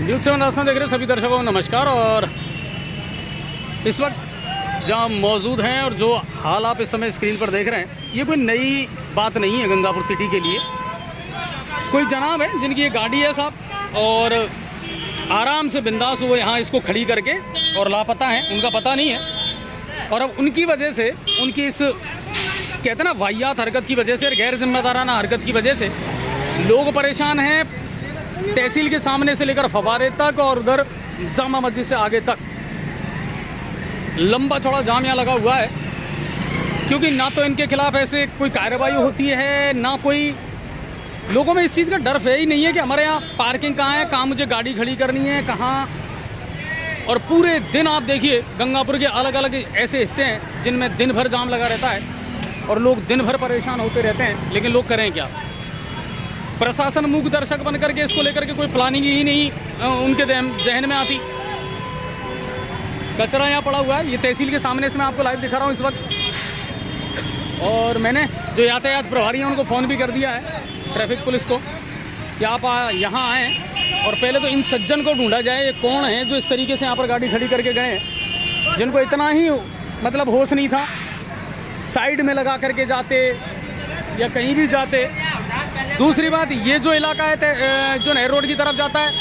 News 7 Rajasthan देख रहे सभी दर्शकों को नमस्कार। और इस वक्त जहाँ मौजूद हैं और जो हाल आप इस समय स्क्रीन पर देख रहे हैं, ये कोई नई बात नहीं है गंगापुर सिटी के लिए। कोई जनाब है जिनकी ये गाड़ी है साहब, और आराम से बिंदास वो यहाँ इसको खड़ी करके और लापता हैं, उनका पता नहीं है। और अब उनकी वजह से, उनकी इस कहते हैं ना वाहियात हरकत की वजह से, गैर जिम्मेदाराना हरकत की वजह से लोग परेशान हैं। तहसील के सामने से लेकर फवारे तक और उधर जामा मस्जिद से आगे तक लंबा चौड़ा जाम यहाँ लगा हुआ है, क्योंकि ना तो इनके खिलाफ ऐसे कोई कार्रवाई होती है, ना कोई लोगों में इस चीज़ का डर है ही नहीं है कि हमारे यहाँ पार्किंग कहाँ है, कहाँ मुझे गाड़ी खड़ी करनी है, कहाँ। और पूरे दिन आप देखिए गंगापुर के अलग अलग ऐसे हिस्से हैं जिनमें दिन भर जाम लगा रहता है और लोग दिन भर परेशान होते रहते हैं। लेकिन लोग करें क्या? प्रशासन मूक दर्शक बन करके इसको लेकर के कोई प्लानिंग ही नहीं उनके जहन में आती। कचरा यहाँ पड़ा हुआ है, ये तहसील के सामने से मैं आपको लाइव दिखा रहा हूँ इस वक्त। और मैंने जो यातायात प्रभारी हैं उनको फ़ोन भी कर दिया है, ट्रैफिक पुलिस को, कि आप यहाँ आएँ और पहले तो इन सज्जन को ढूंढा जाए, ये कौन है जो इस तरीके से यहाँ पर गाड़ी खड़ी करके गए हैं, जिनको इतना ही मतलब होश नहीं था, साइड में लगा करके जाते या कहीं भी जाते। दूसरी बात, ये जो इलाका है जो नहर रोड की तरफ जाता है,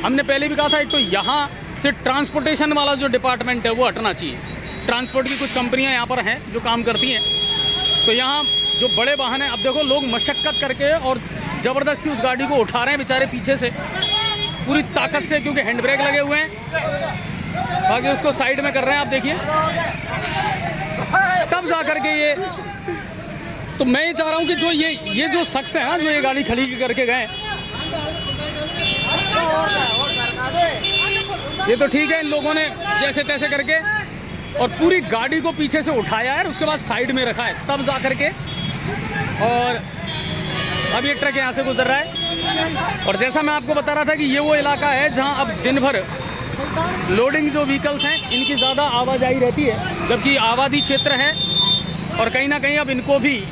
हमने पहले भी कहा था, एक तो यहाँ से ट्रांसपोर्टेशन वाला जो डिपार्टमेंट है वो हटना चाहिए। ट्रांसपोर्ट की कुछ कंपनियाँ यहाँ पर हैं जो काम करती हैं, तो यहाँ जो बड़े वाहन हैं, अब देखो लोग मशक्क़त करके और ज़बरदस्ती उस गाड़ी को उठा रहे हैं बेचारे पीछे से पूरी ताकत से, क्योंकि हैंड ब्रेक लगे हुए हैं, बाकी उसको साइड में कर रहे हैं। आप देखिए तब जा कर के ये, तो मैं ये चाह रहा हूँ कि जो ये जो शख्स है ना, जो ये गाड़ी खड़ी करके गए, ये तो ठीक है, इन लोगों ने जैसे तैसे करके और पूरी गाड़ी को पीछे से उठाया है, उसके बाद साइड में रखा है, तब जा करके। और अब ये ट्रक यहाँ से गुजर रहा है। और जैसा मैं आपको बता रहा था कि ये वो इलाका है जहाँ अब दिन भर लोडिंग जो व्हीकल्स हैं इनकी ज़्यादा आवाजाही रहती है, जबकि आबादी क्षेत्र है। और कहीं ना कहीं अब इनको भी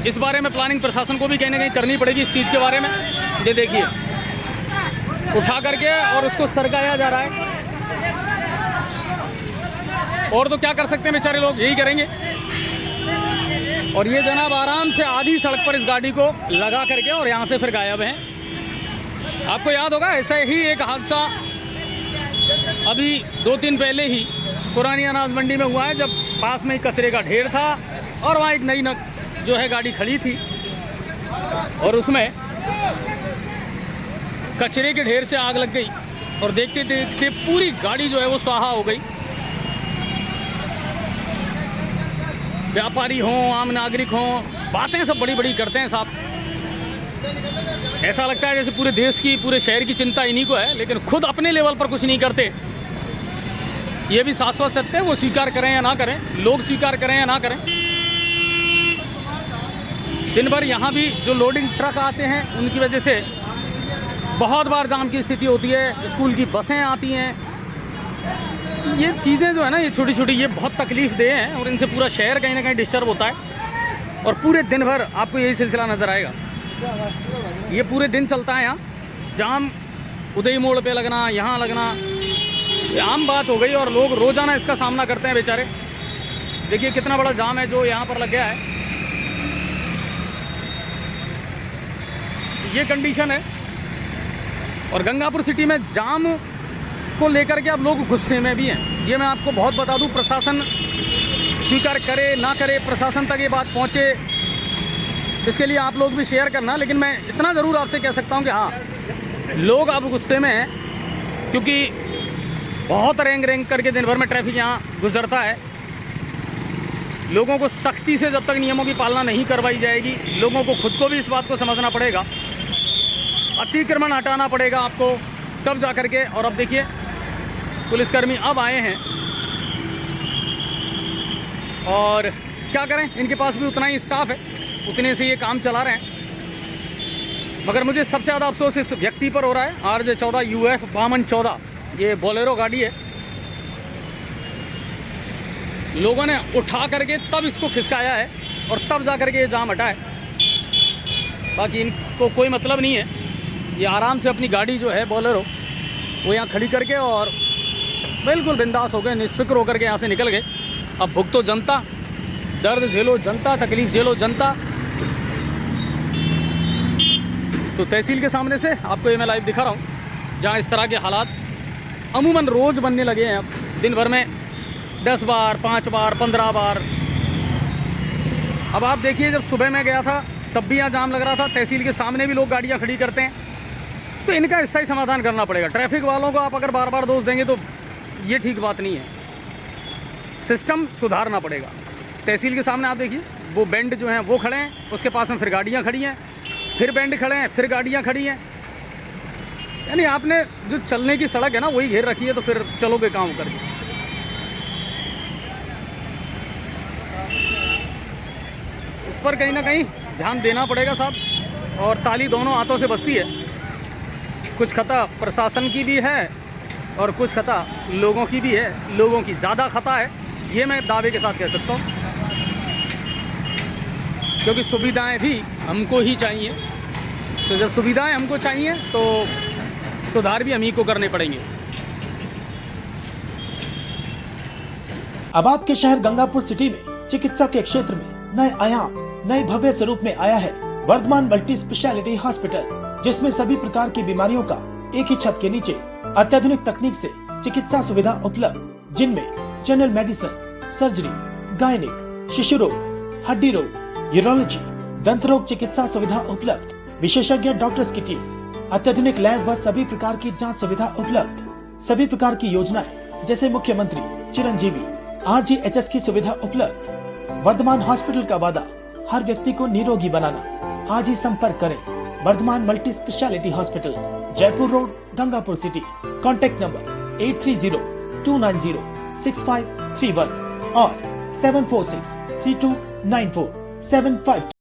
इस बारे में प्लानिंग प्रशासन को भी कहीं ना कहीं करनी पड़ेगी इस चीज़ के बारे में। ये देखिए उठा करके और उसको सरकाया जा रहा है, और तो क्या कर सकते हैं बेचारे लोग, यही करेंगे। और ये जनाब आराम से आधी सड़क पर इस गाड़ी को लगा करके और यहाँ से फिर गायब हैं। आपको याद होगा ऐसा ही एक हादसा अभी 2 दिन पहले ही पुरानी अनाज मंडी में हुआ है, जब पास में ही कचरे का ढेर था और वहाँ एक नई जो है गाड़ी खड़ी थी और उसमें कचरे के ढेर से आग लग गई और देखते देखते पूरी गाड़ी जो है वो स्वाहा हो गई। व्यापारी हों, आम नागरिक हों, बातें सब बड़ी बड़ी करते हैं साहब। ऐसा लगता है जैसे पूरे देश की, पूरे शहर की चिंता इन्हीं को है, लेकिन खुद अपने लेवल पर कुछ नहीं करते। ये भी शाश्वत सत्य है, वो स्वीकार करें या ना करें, लोग स्वीकार करें या ना करें। दिन भर यहाँ भी जो लोडिंग ट्रक आते हैं उनकी वजह से बहुत बार जाम की स्थिति होती है। स्कूल की बसें आती हैं, ये चीज़ें जो है ना, ये छोटी छोटी, ये बहुत तकलीफ दे हैं और इनसे पूरा शहर कहीं ना कहीं डिस्टर्ब होता है। और पूरे दिन भर आपको यही सिलसिला नज़र आएगा, ये पूरे दिन चलता है यहाँ जाम। उदय मोड़ पे लगना, यहाँ लगना, ये आम बात हो गई और लोग रोज़ाना इसका सामना करते हैं बेचारे। देखिए कितना बड़ा जाम है जो यहाँ पर लग गया है, ये कंडीशन है। और गंगापुर सिटी में जाम को लेकर के अब लोग गुस्से में भी हैं, ये मैं आपको बहुत बता दूं। प्रशासन स्वीकार करे ना करे, प्रशासन तक ये बात पहुंचे, इसके लिए आप लोग भी शेयर करना। लेकिन मैं इतना ज़रूर आपसे कह सकता हूं कि हाँ, लोग अब गुस्से में हैं, क्योंकि बहुत रेंग करके दिन भर में ट्रैफिक यहाँ गुजरता है। लोगों को सख्ती से जब तक नियमों की पालना नहीं करवाई जाएगी, लोगों को खुद को भी इस बात को समझना पड़ेगा, अतिक्रमण हटाना पड़ेगा आपको, तब जा करके। और अब देखिए पुलिसकर्मी अब आए हैं और क्या करें, इनके पास भी उतना ही स्टाफ है, उतने से ये काम चला रहे हैं। मगर मुझे सबसे ज़्यादा अफसोस इस व्यक्ति पर हो रहा है, RJ14 UF 5214, ये बोलेरो गाड़ी है। लोगों ने उठा करके तब इसको खिसकाया है और तब जा करके ये जाम हटा है। बाकी इनको कोई मतलब नहीं है, ये आराम से अपनी गाड़ी जो है बोलेरो वो यहाँ खड़ी करके और बिल्कुल बिंदास हो गए, निष्फिक्र होकर के यहाँ से निकल गए। अब भुगतो जनता, दर्द झेलो जनता, तकलीफ झेलो जनता। तो तहसील के सामने से आपको ये मैं लाइव दिखा रहा हूँ, जहाँ इस तरह के हालात अमूमन रोज़ बनने लगे हैं। अब दिन भर में 10 बार, 5 बार, 15 बार। अब आप देखिए, जब सुबह मैं गया था तब भी यहाँ जाम लग रहा था, तहसील के सामने भी लोग गाड़ियाँ खड़ी करते हैं। तो इनका स्थायी समाधान करना पड़ेगा। ट्रैफिक वालों को आप अगर बार बार दोष देंगे तो ये ठीक बात नहीं है, सिस्टम सुधारना पड़ेगा। तहसील के सामने आप देखिए, वो बेंड जो हैं वो खड़े हैं, उसके पास में फिर गाड़ियाँ खड़ी हैं, फिर बेंड खड़े हैं, फिर गाड़ियाँ खड़ी हैं। यानी आपने जो चलने की सड़क है ना वही घेर रखी है, तो फिर चलोगे काम करके। इस पर कहीं ना कहीं ध्यान देना पड़ेगा साहब। और ताली दोनों हाथों से बजती है, कुछ खता प्रशासन की भी है और कुछ खता लोगों की भी है। लोगों की ज़्यादा खता है, ये मैं दावे के साथ कह सकता हूँ, क्योंकि सुविधाएं भी हमको ही चाहिए। तो जब सुविधाएं हमको चाहिए तो सुधार भी हम ही को करने पड़ेंगे। अब आपके शहर गंगापुर सिटी में चिकित्सा के क्षेत्र में नए आयाम, नए भव्य स्वरूप में आया है वर्धमान मल्टी स्पेशलिटी हॉस्पिटल, जिसमें सभी प्रकार की बीमारियों का एक ही छत के नीचे अत्याधुनिक तकनीक से चिकित्सा सुविधा उपलब्ध, जिनमें जनरल मेडिसिन, सर्जरी, गायनिक, शिशु रोग, हड्डी रोग, यूरोलॉजी, दंत रोग चिकित्सा सुविधा उपलब्ध, विशेषज्ञ डॉक्टर्स की टीम, अत्याधुनिक लैब व सभी प्रकार की जांच सुविधा उपलब्ध, सभी प्रकार की योजनाएं जैसे मुख्यमंत्री चिरंजीवी RGHS की सुविधा उपलब्ध। वर्धमान हॉस्पिटल का वादा हर व्यक्ति को निरोगी बनाना। आज ही संपर्क करें Vardhman multi speciality hospital, Jaipur road, Gangapur city. Contact number 8302906531 और 746329475।